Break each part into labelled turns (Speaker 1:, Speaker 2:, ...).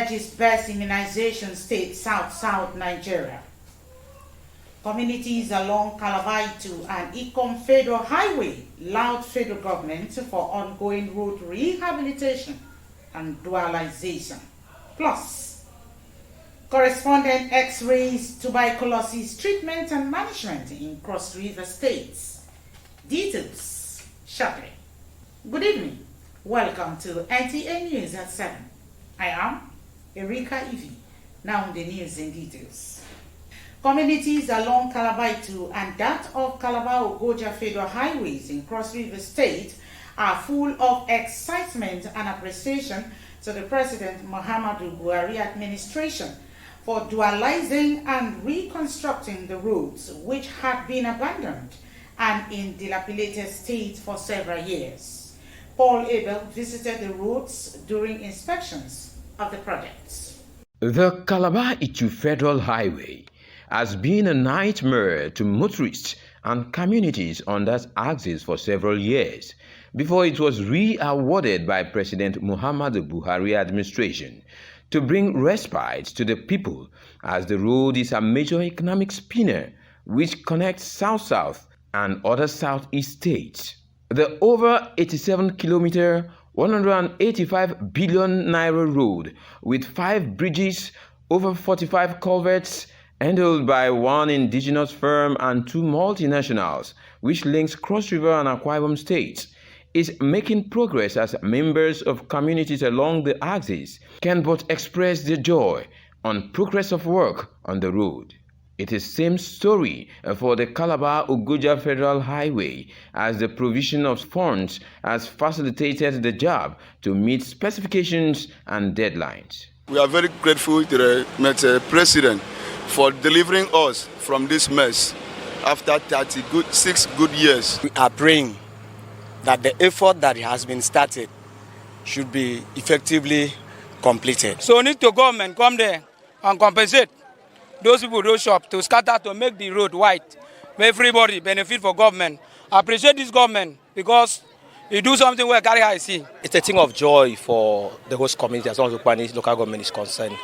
Speaker 1: emerges best immunization state, South Nigeria. Communities along Calabar and Ikom Federal Highway laud federal government for ongoing road rehabilitation and dualization. Plus, correspondent X-rays tuberculosis treatment and management in Cross River states. Details shortly. Good evening. Welcome to NTA News at 7. I am Erika Ivy. Now the news in details. Communities along Calabar and that of Calabar-Ogoja Federal Highways in Cross River State are full of excitement and appreciation to the President Muhammadu Buhari administration for dualizing and reconstructing the roads which had been abandoned and in dilapidated state for several years. Paul Abel visited the roads during inspections of the projects.
Speaker 2: The Calabar-Itu Federal Highway has been a nightmare to motorists and communities on that axis for several years before it was re-awarded by President Muhammadu Buhari administration to bring respite to the people, as the road is a major economic spinner which connects South-South and other Southeast states. The over 87-kilometer, 185 billion naira road with 5 bridges, over 45 culverts, handled by one indigenous firm and 2 multinationals, which links Cross River and Akwa Ibom states, is making progress as members of communities along the axis can but express their joy on progress of work on the road. It is same story for the Calabar-Ogoja Federal Highway, as the provision of funds has facilitated the job to meet specifications and deadlines.
Speaker 3: We are very grateful to the President for delivering us from this mess after 36 good years.
Speaker 4: We are praying that the effort that has been started should be effectively completed.
Speaker 5: So need to government come there and compensate those people, those shops, to scatter to make the road wide. Everybody benefit for government. I appreciate this government because it do something where carry I see.
Speaker 6: It's a thing of joy for the host community as long as the local government is concerned.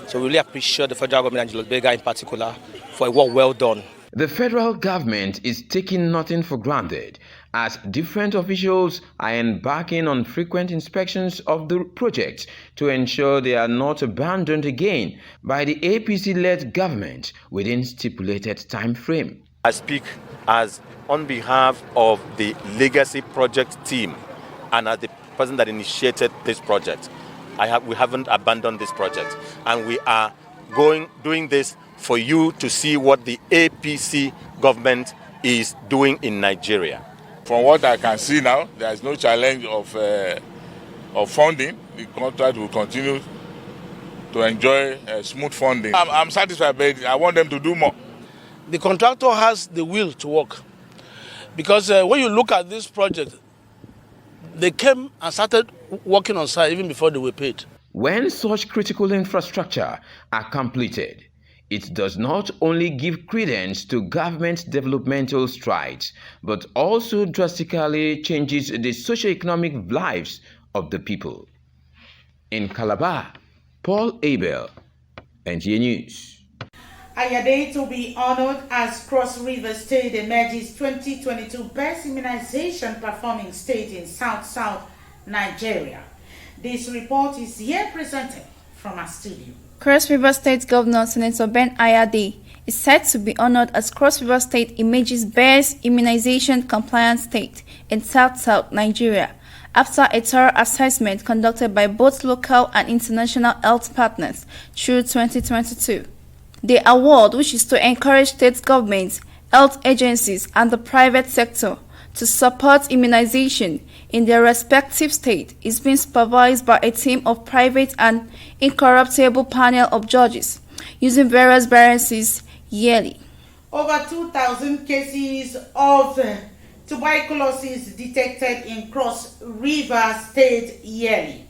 Speaker 6: So we really appreciate the federal government and Julius Berger in particular for a work well done.
Speaker 2: The federal government is taking nothing for granted, as different officials are embarking on frequent inspections of the projects to ensure they are not abandoned again by the APC-led government within stipulated time frame.
Speaker 7: I speak as on behalf of the Legacy Project team and as the person that initiated this project. We haven't abandoned this project, and we are doing this for you to see what the APC government is doing in Nigeria.
Speaker 8: From what I can see now, there is no challenge of funding. The contract will continue to enjoy smooth funding. I'm satisfied, but I want them to do more.
Speaker 9: The contractor has the will to work, because when you look at this project, they came and started working on site even before they were paid.
Speaker 2: When such critical infrastructure are completed, it does not only give credence to government developmental strides, but also drastically changes the socio-economic lives of the people. In Calabar, Paul Abel, NTA News.
Speaker 1: Ayade to be honored as Cross River State emerges 2022 Best Immunization Performing State in South Nigeria. This report is here presented from our studio.
Speaker 10: Cross River State Governor Senator Ben Ayade is said to be honored as Cross River State emerges Best Immunization Compliant State in South Nigeria after a thorough assessment conducted by both local and international health partners through 2022. The award, which is to encourage state governments, health agencies, and the private sector to support immunization in their respective state, is being supervised by a team of private and incorruptible panel of judges using various variances yearly.
Speaker 1: Over 2,000 cases of tuberculosis detected in Cross River State yearly.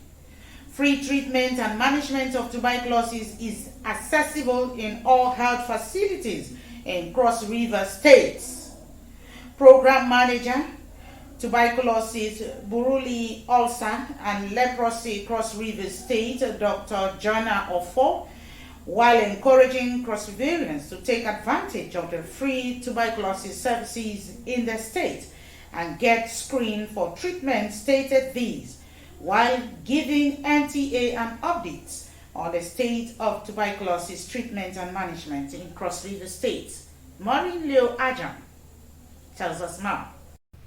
Speaker 1: Free treatment and management of tuberculosis is accessible in all health facilities in Cross River States. Program Manager tuberculosis, buruli, ulcer, and leprosy Cross River State, Dr. Jana Ofo, while encouraging Cross Riverians to take advantage of the free tuberculosis services in the state and get screened for treatment, stated these, while giving NTA an update on the state of tuberculosis treatment and management in Cross River State. Maureen Leo Ajam tells us more.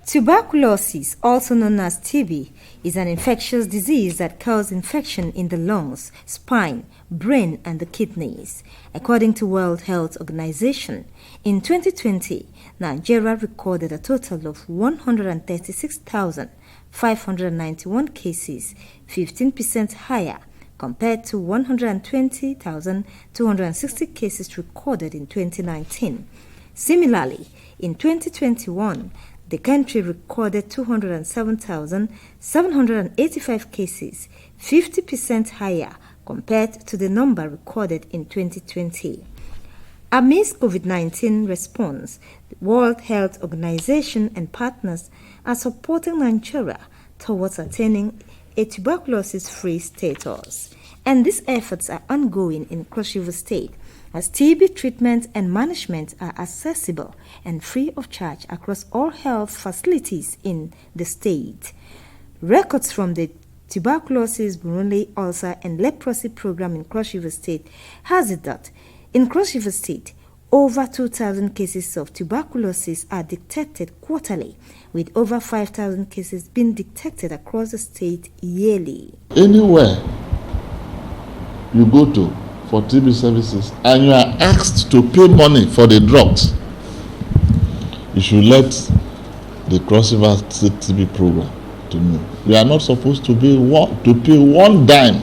Speaker 11: Tuberculosis, also known as TB, is an infectious disease that causes infection in the lungs, spine, brain, and the kidneys. According to World Health Organization, in 2020, Nigeria recorded a total of 136,591 cases, 15% higher compared to 120,260 cases recorded in 2019. Similarly, in 2021, the country recorded 207,785 cases, 50% higher compared to the number recorded in 2020. Amidst COVID-19 response, the World Health Organization and partners are supporting Nigeria towards attaining a tuberculosis-free status. And these efforts are ongoing in Cross River State, as TB treatment and management are accessible and free of charge across all health facilities in the state. Records from the tuberculosis, buruli, ulcer, and leprosy program in Cross River State has it that in Cross River State, over 2,000 cases of tuberculosis are detected quarterly, with over 5,000 cases being detected across the state yearly.
Speaker 12: Anywhere you go to for TB services and you are asked to pay money for the drugs, you should let the Cross River State TB program to know. You are not supposed to pay one dime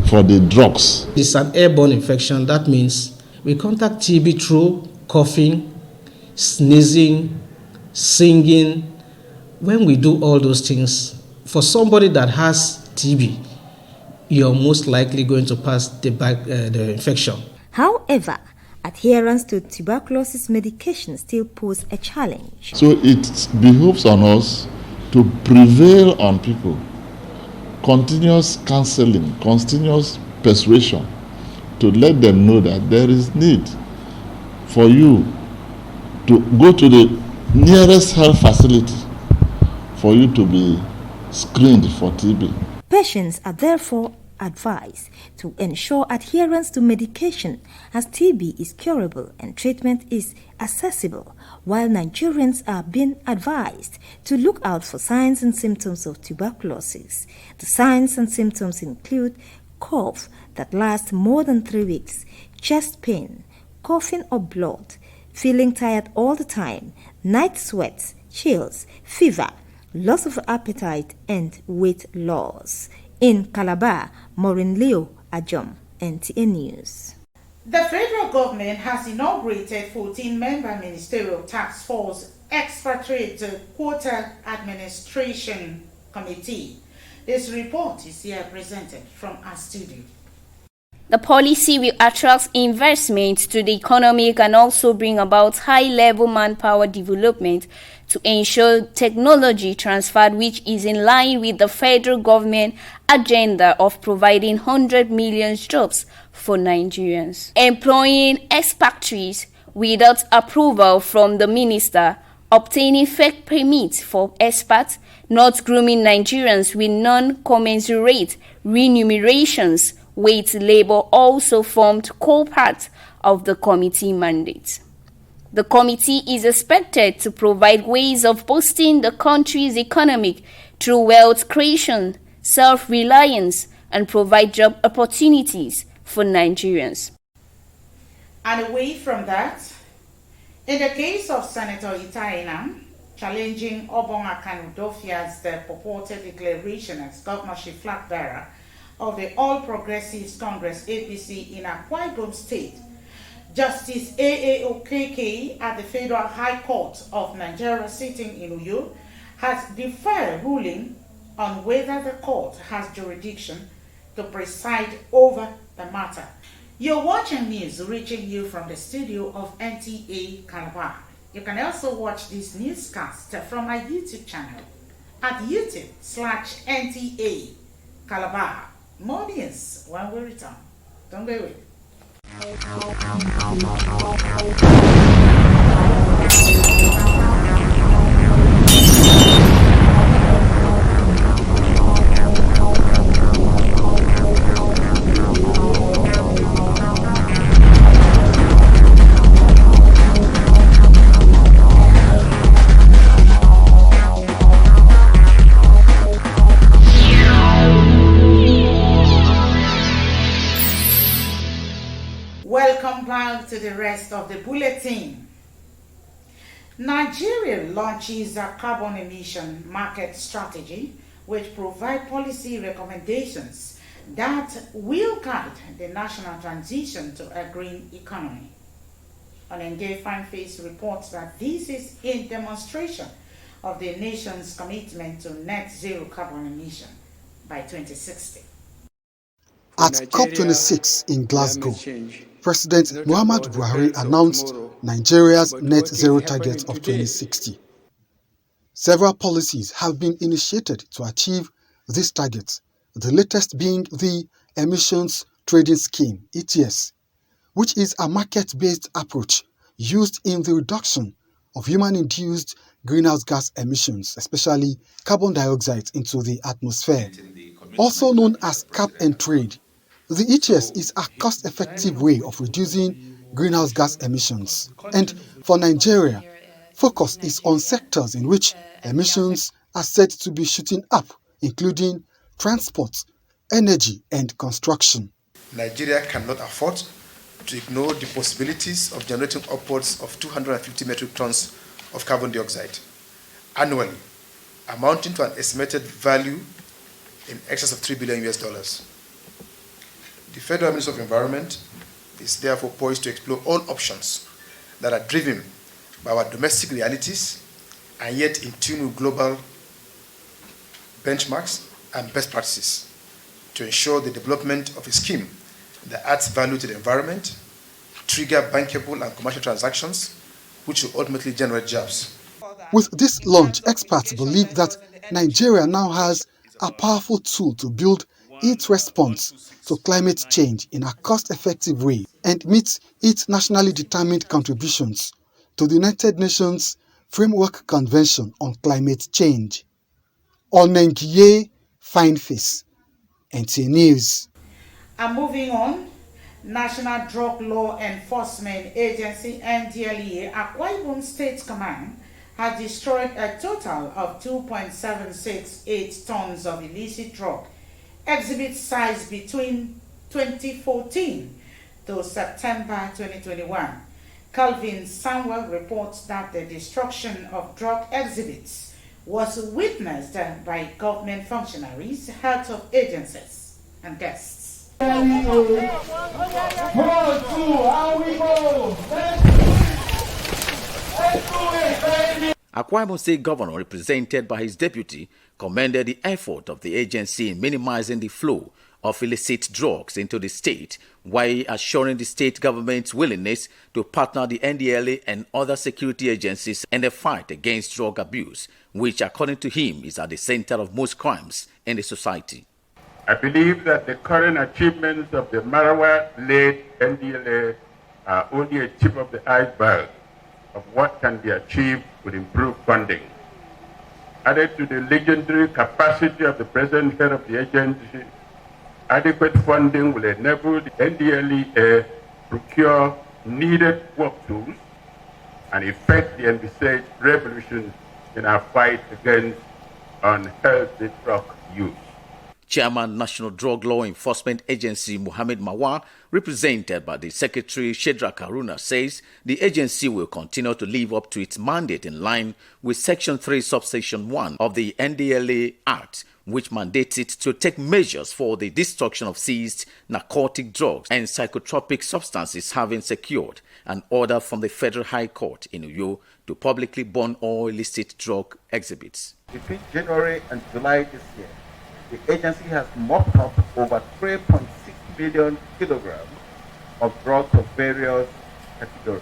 Speaker 12: for the drugs.
Speaker 13: It's an airborne infection. That means we contact TB through coughing, sneezing, singing. When we do all those things, for somebody that has TB, you're most likely going to pass the infection.
Speaker 11: However, adherence to tuberculosis medication still poses a challenge.
Speaker 12: So it behooves on us to prevail on people. Continuous counseling, continuous persuasion, to let them know that there is need for you to go to the nearest health facility for you to be screened for TB.
Speaker 11: Patients are therefore advised to ensure adherence to medication, as TB is curable and treatment is accessible, while Nigerians are being advised to look out for signs and symptoms of tuberculosis. The signs and symptoms include cough that lasts more than 3 weeks, chest pain, coughing or blood, feeling tired all the time, night sweats, chills, fever, loss of appetite, and weight loss. In Calabar, Maureen Leo Ajom, NTA News.
Speaker 1: The federal government has inaugurated 14-member ministerial task force expatriate quota administration committee. This report is here presented from our studio.
Speaker 10: The policy will attract investment to the economy and also bring about high-level manpower development to ensure technology transfer, which is in line with the federal government agenda of providing 100 million jobs for Nigerians. Employing expatriates without approval from the minister, obtaining fake permits for expats, not grooming Nigerians with non-commensurate remunerations, wage labor also formed core part of the committee mandate. The committee is expected to provide ways of boosting the country's economy through wealth creation, self-reliance, and provide job opportunities for Nigerians.
Speaker 1: And away from that, in the case of Senator Itainam challenging Obong Akanudofia's purported declaration as governorship flag bearer of the All Progressives Congress APC in Akwa Ibom State, Justice A.A. Okeke at the Federal High Court of Nigeria sitting in Uyo has deferred ruling on whether the court has jurisdiction to preside over the matter. You're watching news reaching you from the studio of Nta Calabar. You can also watch this newscast from my YouTube channel at YouTube/NTA Calabar. More news when we return. Don't go away. Welcome back to the rest of the bulletin. Nigeria launches a carbon emission market strategy which provides policy recommendations that will guide the national transition to a green economy. Onenge Fineface reports that this is in demonstration of the nation's commitment to net zero carbon emission by 2060.
Speaker 14: At COP26 in Glasgow, President Muhammadu Buhari announced Nigeria's net zero target of 2060. Several policies have been initiated to achieve this target, the latest being the Emissions Trading Scheme, ETS, which is a market-based approach used in the reduction of human-induced greenhouse gas emissions, especially carbon dioxide, into the atmosphere. Also known as cap and trade, the ETS is a cost-effective way of reducing greenhouse gas emissions. And for Nigeria, focus is on sectors in which emissions are said to be shooting up, including transport, energy, and construction.
Speaker 15: Nigeria cannot afford to ignore the possibilities of generating upwards of 250 metric tons of carbon dioxide annually, amounting to an estimated value in excess of $3 billion. The Federal Ministry of Environment is therefore poised to explore all options that are driven by our domestic realities and yet in tune with global benchmarks and best practices to ensure the development of a scheme that adds value to the environment, trigger bankable and commercial transactions, which will ultimately generate jobs.
Speaker 14: With this launch, experts believe that Nigeria now has a powerful tool to build its response to climate change in a cost-effective way and meet its nationally determined contributions to the United Nations Framework Convention on Climate Change. Onengiye Fineface, NTA News.
Speaker 1: And moving on, National Drug Law Enforcement Agency NDLEA Akwa Ibom State Command has destroyed a total of 2.768 tons of illicit drug exhibit size between 2014 to September 2021. Calvin Samuel reports that the destruction of drug exhibits was witnessed by government functionaries, health of agencies, and guests.
Speaker 16: Akwa Ibom State Governor, represented by his deputy, commended the effort of the agency in minimizing the flow of illicit drugs into the state, while assuring the state government's willingness to partner the NDLA and other security agencies in the fight against drug abuse, which, according to him, is at the center of most crimes in the society.
Speaker 17: I believe that the current achievements of the Marawa-led NDLA are only a tip of the iceberg of what can be achieved with improved funding. Added to the legendary capacity of the present head of the agency, adequate funding will enable the NDLEA procure needed work tools and effect the envisaged revolution in our fight against unhealthy drug use.
Speaker 16: Chairman National Drug Law Enforcement Agency Mohammed Mawar, represented by the Secretary Shedrack Haruna, says the agency will continue to live up to its mandate in line with Section 3, Subsection 1 of the NDLA Act, which mandates it to take measures for the destruction of seized narcotic drugs and psychotropic substances, having secured an order from the Federal High Court in Uyo to publicly burn all illicit drug exhibits.
Speaker 18: Between January and July this year, the agency has mopped up over 3.6 million kilograms of drugs of various categories.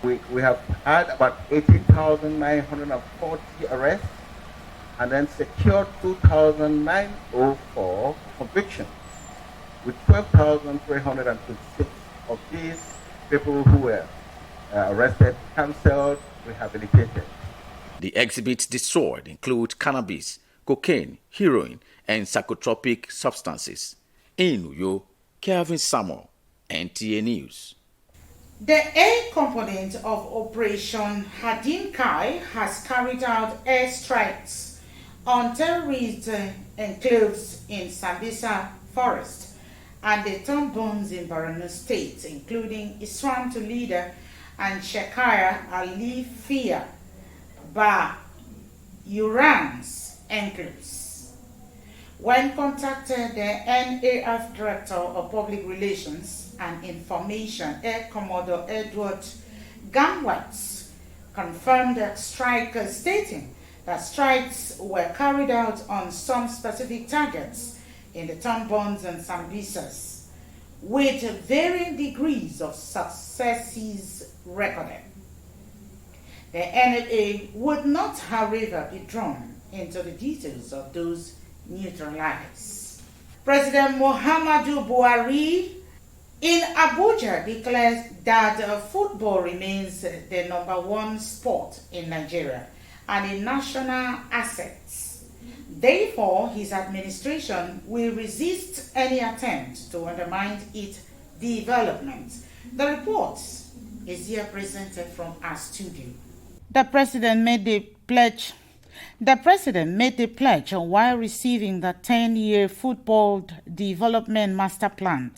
Speaker 18: We have had about 18,940 arrests and then secured 2,904 convictions, with 12,326 of these people who were arrested, cancelled, rehabilitated.
Speaker 16: The exhibits destroyed include cannabis, cocaine, heroin, and psychotropic substances. In Uyo, Kelvin Samuel, NTA News.
Speaker 1: The A component of Operation Hadinkai has carried out airstrikes on terrorist enclaves in Sambisa Forest and the Tombones in Borno State, including Isram to leader and Shekaya Ali Fia Ba Uran's enclaves. When contacted, the NAF Director of Public Relations and Information, Air Commodore Edward Gamwatz, confirmed the strike, stating that strikes were carried out on some specific targets in the Tombones and Sambisas, with varying degrees of successes recorded. The NAA would not, however, be drawn into the details of those neutralized. President Muhammadu Buhari in Abuja declares that football remains the #1 sport in Nigeria and a national asset. Therefore, his administration will resist any attempt to undermine its development. The report is here presented from our studio. The president made the pledge while receiving the 10-year football development master plan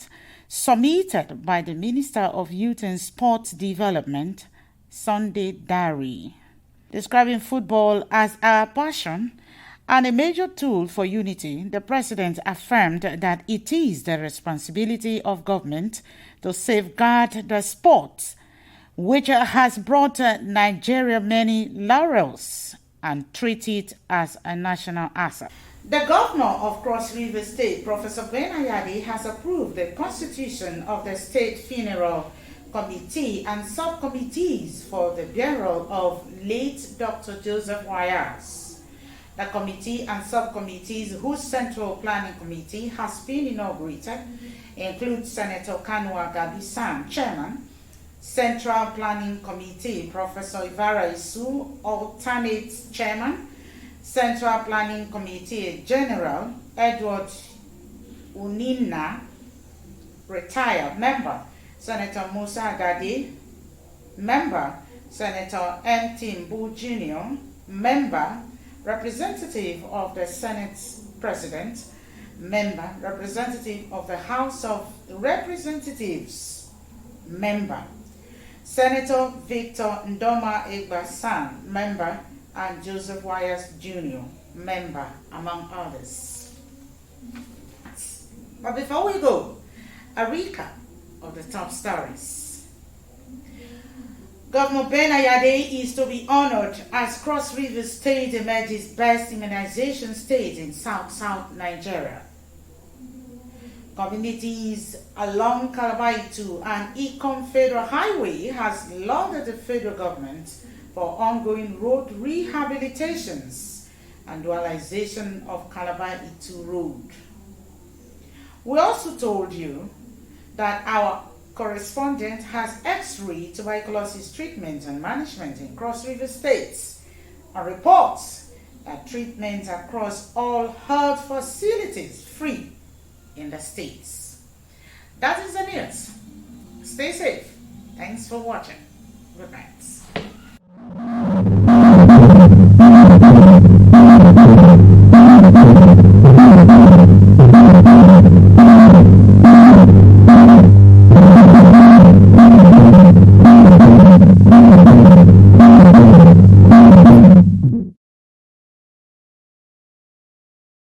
Speaker 1: submitted by the Minister of Youth and Sports Development, Sunday Dari. Describing football as our passion and a major tool for unity, the president affirmed that it is the responsibility of government to safeguard the sport, which has brought Nigeria many laurels, and treat it as a national asset. The governor of Cross River State, Professor Ben Ayade, has approved the constitution of the State Funeral Committee and subcommittees for the burial of late Dr. Joseph Wayas. The committee and subcommittees whose Central Planning Committee has been inaugurated include Senator Kanwa Gabi-Sam, Chairman, Central Planning Committee, Professor Ivara Isu, alternate Chairman, Central Planning Committee General Edward Unina, retired member, Senator Musa Agadi, member, Senator M. Timbu Jr., member, representative of the Senate President, member, representative of the House of Representatives, member, Senator Victor Ndoma Egbasan, member, and Joseph Wayas Jr., member, among others. But before we go, a recap of the top stories. Governor Ben Ayade is to be honored as Cross River State emerges best immunization state in South Nigeria. Communities along Calabar and Ikom Federal Highway has lauded the federal government for ongoing road rehabilitations and dualization of Calabar-Itu Road. We also told you that our correspondent has X-ray tuberculosis treatment and management in Cross River States and reports that treatment across all health facilities free in the states. That is the news. Stay safe. Thanks for watching. Good night.